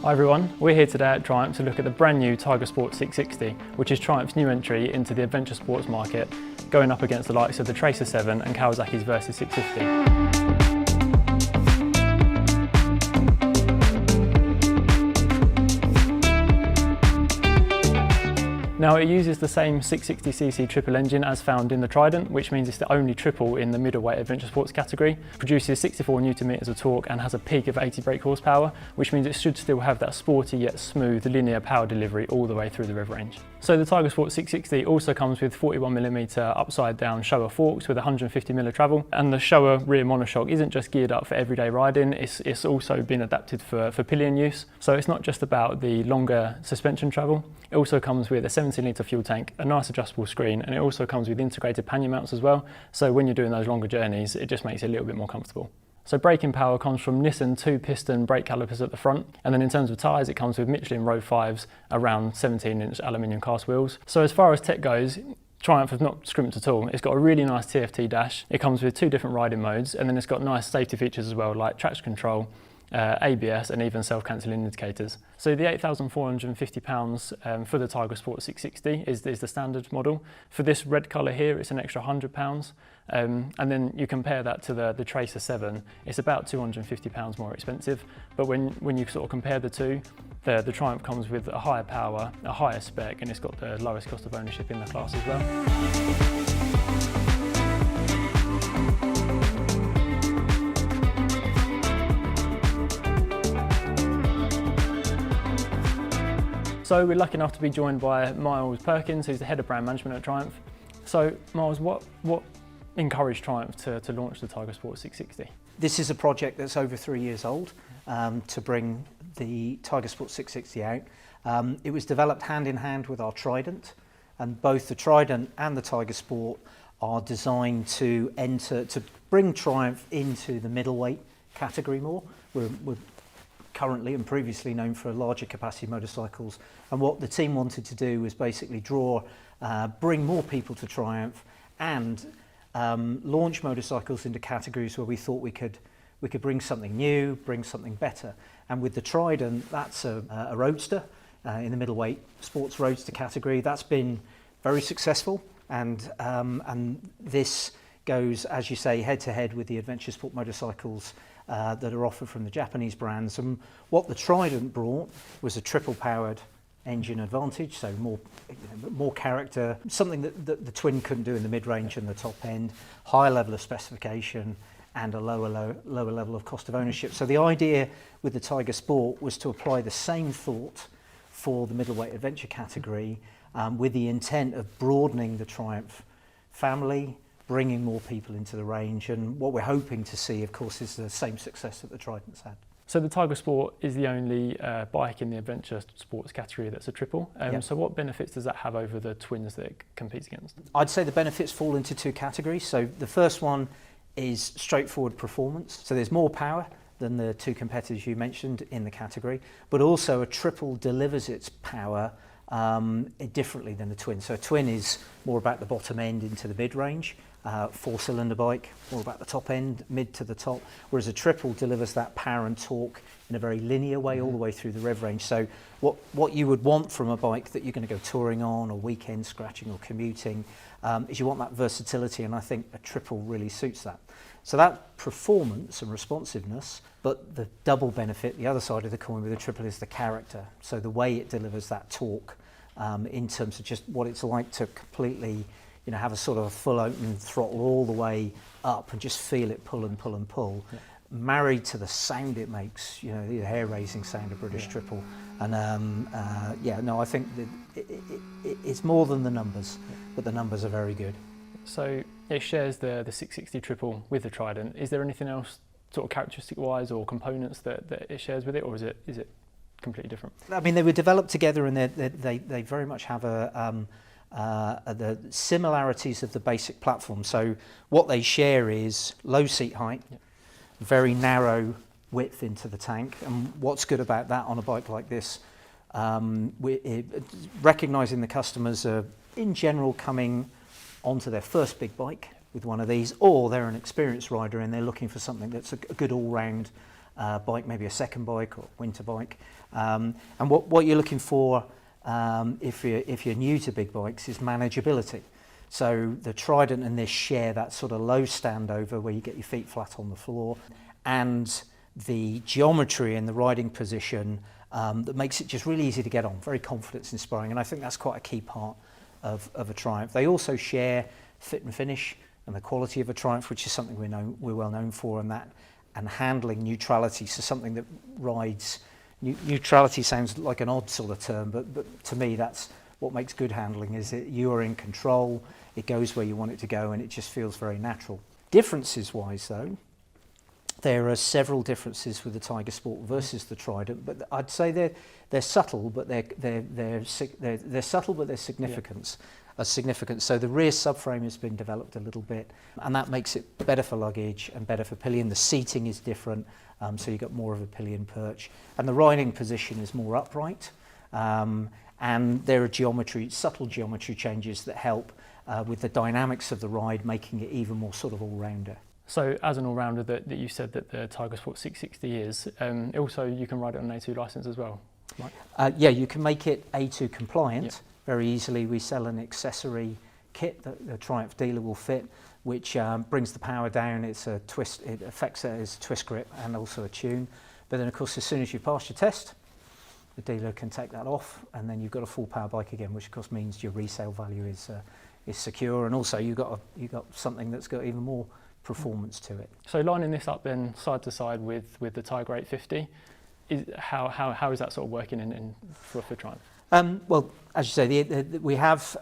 Hi everyone, we're here today at Triumph to look at the brand new Tiger Sport 660, which is Triumph's new entry into the adventure sports market, going up against the likes of the Tracer 7 and Kawasaki's Versys 650. Now it uses the same 660cc triple engine as found in the Trident, which means it's the only triple in the middleweight adventure sports category, produces 64 Newton meters of torque and has a peak of 80 brake horsepower, which means it should still have that sporty yet smooth linear power delivery all the way through the rev range. So the Tiger Sport 660 also comes with 41mm upside down Showa forks with 150mm of travel, and the Showa rear monoshock isn't just geared up for everyday riding, it's also been adapted for pillion use. So it's not just about the longer suspension travel, it also comes with a 17-litre fuel tank, a nice adjustable screen, and it also comes with integrated pannier mounts as well, so when you're doing those longer journeys it just makes it a little bit more comfortable. So braking power comes from Nissan 2-piston brake calipers at the front, and then in terms of tyres it comes with Michelin Road 5s around 17-inch aluminium cast wheels. So as far as tech goes, Triumph has not scrimped at all. It's got a really nice TFT dash, it comes with 2 different riding modes, and then it's got nice safety features as well, like traction control, ABS and even self-cancelling indicators. So the £8,450 for the Tiger Sport 660 is the standard model. For this red colour here it's an extra £100, and then you compare that to the Tracer 7, it's about £250 more expensive, but when you sort of compare the two, the Triumph comes with a higher power, a higher spec, and it's got the lowest cost of ownership in the class as well. So we're lucky enough to be joined by Miles Perkins, who's the head of brand management at Triumph. So Miles, what encouraged Triumph to launch the Tiger Sport 660? This is a project that's over 3 years old, to bring the Tiger Sport 660 out. It was developed hand in hand with our Trident, and both the Trident and the Tiger Sport are designed to bring Triumph into the middleweight category more. We're currently and previously known for larger capacity motorcycles, and what the team wanted to do was basically bring more people to Triumph and launch motorcycles into categories where we thought we could bring something new, bring something better. And with the Trident, that's a roadster in the middleweight sports roadster category. That's been very successful, and this goes, as you say, head to head with the adventure sport motorcycles that are offered from the Japanese brands. And what the Trident brought was a triple powered engine advantage, so more character, something that the twin couldn't do in the mid-range and the top end, higher level of specification and a lower level of cost of ownership. So the idea with the Tiger Sport was to apply the same thought for the middleweight adventure category, with the intent of broadening the Triumph family, bringing more people into the range, and what we're hoping to see, of course, is the same success that the Trident's had. So the Tiger Sport is the only bike in the adventure sports category that's a triple. Yep. So what benefits does that have over the twins that it competes against? I'd say the benefits fall into 2 categories. So the first one is straightforward performance. So there's more power than the 2 competitors you mentioned in the category, but also a triple delivers its power differently than the twin. So a twin is more about the bottom end into the mid-range, 4-cylinder bike, more about the top end, mid to the top, whereas a triple delivers that power and torque in a very linear way all the way through the rev range. So what you would want from a bike that you're going to go touring on or weekend scratching or commuting is you want that versatility, and I think a triple really suits that. So that performance and responsiveness, but the double benefit, the other side of the coin with a triple, is the character. So the way it delivers that torque in terms of just what it's like to completely have a sort of a full open throttle all the way up and just feel it pull and pull and pull, married to the sound it makes, the hair-raising sound of British triple. And I think that it's more than the numbers, but the numbers are very good. So it shares the 660 triple with the Trident. Is there anything else sort of characteristic-wise or components that it shares with it, or is it completely different? I mean, they were developed together, and they very much have the similarities of the basic platform. So what they share is low seat height, very narrow width into the tank. And what's good about that on a bike like this, recognising the customers are in general coming onto their first big bike with one of these, or they're an experienced rider and they're looking for something that's a good all-round bike, maybe a second bike or winter bike. And what you're looking for if you're new to big bikes is manageability. So the Trident and this share that sort of low standover where you get your feet flat on the floor, and the geometry and the riding position that makes it just really easy to get on, very confidence inspiring, and I think that's quite a key part of a Triumph. They also share fit and finish and the quality of a Triumph, which is something we're well known for, and handling neutrality, so something that rides. Neutrality sounds like an odd sort of term, but to me that's what makes good handling, is that you are in control, it goes where you want it to go, and it just feels very natural. Differences wise though, there are several differences with the Tiger Sport versus the Trident, but I'd say they're subtle, but they're subtle, but their significance are significant. So the rear subframe has been developed a little bit, and that makes it better for luggage and better for pillion. The seating is different, so you've got more of a pillion perch, and the riding position is more upright. And there are subtle geometry changes that help with the dynamics of the ride, making it even more sort of all-rounder. So as an all-rounder that you said that the Tiger Sport 660 is, also you can ride it on an A2 licence as well, right? Yeah, you can make it A2 compliant very easily. We sell an accessory kit that the Triumph dealer will fit, which brings the power down. It's a twist, it affects it as a twist grip and also a tune. But then of course as soon as you pass your test, the dealer can take that off, and then you've got a full power bike again, which of course means your resale value is secure, and also you've got something that's got even more performance to it. So lining this up then side to side with the Tiger 850, how is that sort of working for Triumph? Well, as you say, we have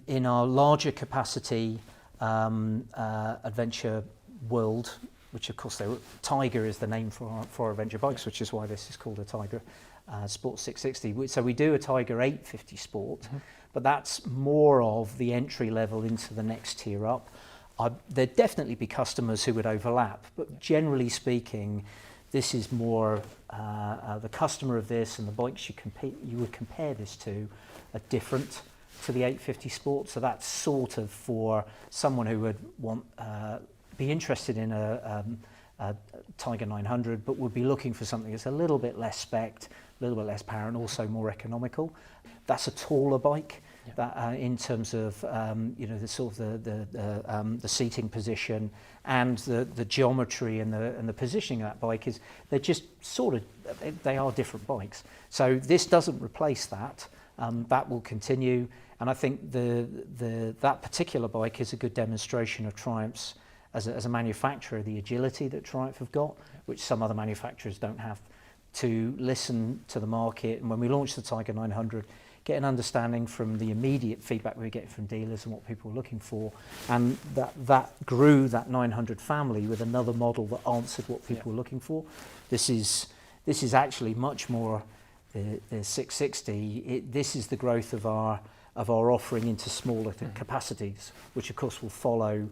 in our larger capacity adventure world, which of course Tiger is the name for our adventure bikes, which is why this is called a Tiger Sport 660. So we do a Tiger 850 Sport, but that's more of the entry level into the next tier up. There'd definitely be customers who would overlap, but generally speaking, this is more the customer of this, and the bikes you would compare this to are different to the 850 Sport. So that's sort of for someone who would be interested in a Tiger 900, but would be looking for something that's a little bit less spec'd, a little bit less power, and also more economical. That's a taller bike. That in terms of the sort of the seating position and the geometry and the positioning of that bike they're just sort of they are different bikes. So this doesn't replace that. That will continue, and I think that particular bike is a good demonstration of Triumph's as a manufacturer, the agility that Triumph have got, which some other manufacturers don't have, to listen to the market. And when we launched the Tiger 900, get an understanding from the immediate feedback we were getting from dealers and what people were looking for, and that grew that 900 family with another model that answered what people were looking for. This is actually much more the 660. This is the growth of our offering into smaller capacities, which of course will follow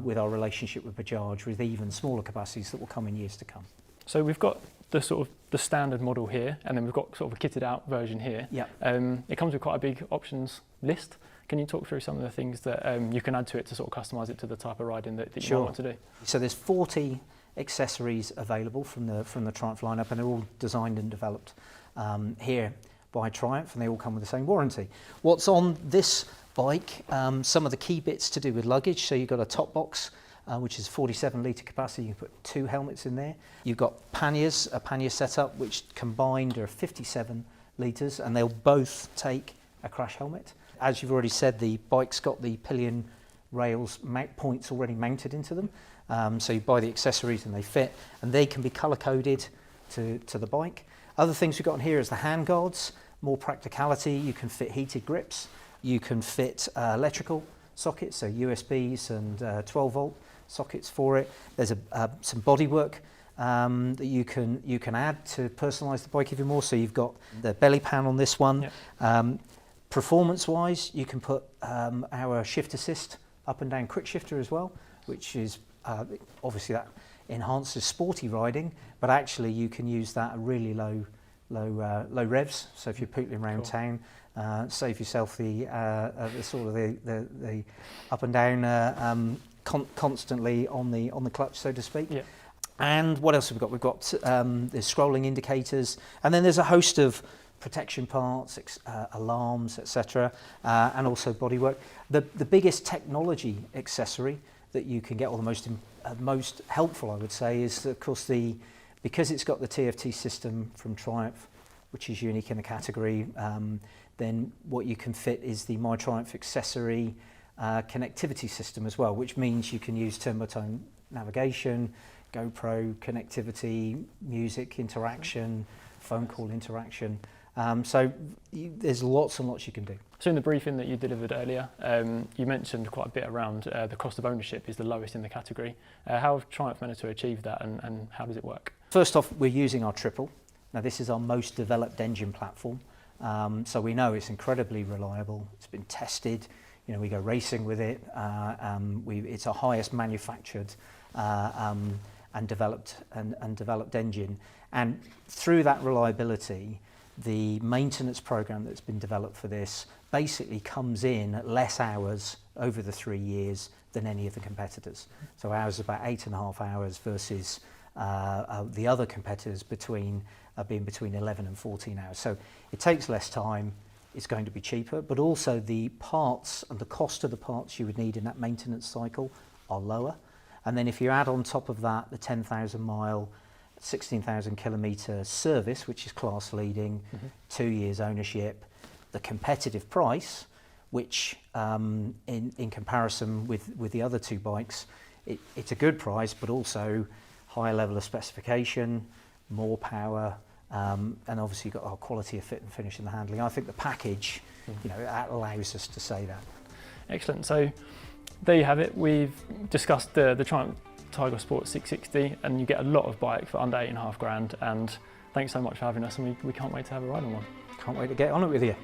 with our relationship with Bajaj, with even smaller capacities that will come in years to come. So we've got the sort of the standard model here, and then we've got sort of a kitted out version here. Yeah. It comes with quite a big options list. Can you talk through some of the things that you can add to it to sort of customise it to the type of riding that you want to do? So there's 40 accessories available from the Triumph lineup, and they're all designed and developed here by Triumph, and they all come with the same warranty. What's on this bike? Some of the key bits to do with luggage. So you've got a top box, which is 47 litre capacity. You can put 2 helmets in there. You've got panniers, a pannier setup, which combined are 57 litres, and they'll both take a crash helmet. As you've already said, the bike's got the pillion rails points already mounted into them. So you buy the accessories and they fit, and they can be colour-coded to the bike. Other things we've got on here is the hand guards, more practicality. You can fit heated grips. You can fit electrical sockets, so USBs and 12-volt sockets for it. There's some bodywork that you can add to personalise the bike even more. So you've got the belly pan on this one. Yep. Performance-wise, you can put our shift assist up and down quick shifter as well, which is obviously that enhances sporty riding, but actually you can use that at really low revs. So if you're pootling around town, save yourself the sort of the up and down constantly on the clutch, so to speak. Yeah. And what else have we got? We've got there's scrolling indicators, and then there's a host of protection parts, alarms, etc., and also bodywork. The biggest technology accessory that you can get, or the most helpful, I would say, is of course because it's got the TFT system from Triumph, which is unique in the category. Then what you can fit is the My Triumph accessory connectivity system as well, which means you can use turn-by-turn navigation, GoPro connectivity, music interaction, phone call interaction. There's lots and lots you can do. So in the briefing that you delivered earlier, you mentioned quite a bit around the cost of ownership is the lowest in the category. How have Triumph managed to achieve that, and how does it work? First off, we're using our triple. Now this is our most developed engine platform, so we know it's incredibly reliable. It's been tested. You know, we go racing with it. It's our highest manufactured and developed engine, and through that reliability, the maintenance program that's been developed for this basically comes in at less hours over the 3 years than any of the competitors. So ours is about 8.5 hours versus the other competitors being between 11 and 14 hours. So it takes less time, it's going to be cheaper, but also the parts and the cost of the parts you would need in that maintenance cycle are lower. And then if you add on top of that the 10,000 mile, 16,000 kilometre service, which is class leading, 2 years ownership, the competitive price, which in comparison with the other two bikes, it's a good price, but also higher level of specification, more power, and obviously you've got our quality of fit and finish in the handling. I think the package, you know, that allows us to say that. Excellent. So there you have it. We've discussed the Triumph Tiger Sport 660, and you get a lot of bike for under 8.5 grand. And thanks so much for having us, and we can't wait to have a ride on one. Can't wait to get on it with you.